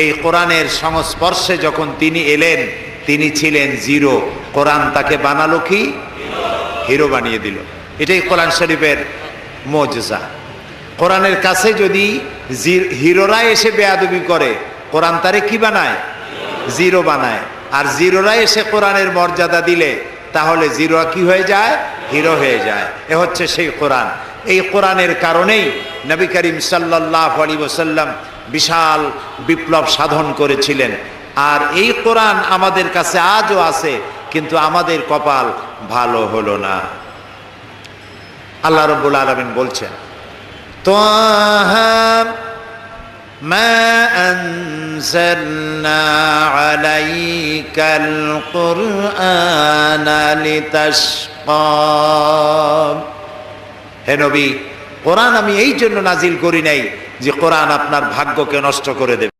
এই কোরআনের সংস্পর্শে যখন তিনি এলেন, তিনি ছিলেন জিরো, কোরআন তাকে বানালো কি? হিরো বানিয়ে দিল। এটাই কোরআন শরীফের মুজিজা। কোরআনের কাছে যদি হিরোরা এসে বেয়াদবি করে, কোরআন তারে কি বানায়? জিরো বানায়। আর জিরোরা এসে কোরআনের মর্যাদা দিলে তাহলে জিরো কি হয়ে যায়? হিরো হয়ে যায়। এ হচ্ছে সেই কোরআন। এই কোরআনের কারণেই নবী করিম সাল্লাল্লাহু আলাইহি ওয়াসাল্লাম বিশাল বিপ্লব সাধন করেছিলেন। আর এই কোরআন আমাদের কাছে আজও আছে, কিন্তু আমাদের কপাল ভালো হলো না। আল্লাহ রাব্বুল আলামিন বলছেন, তাহা মা আনজালনা আলাইকাল কুরআনা লিতাশকা। হে নবী, কোরআন আমি এই জন্য নাজিল করি নাই যে কোরআন আপনার ভাগ্যকে নষ্ট করে দেবে।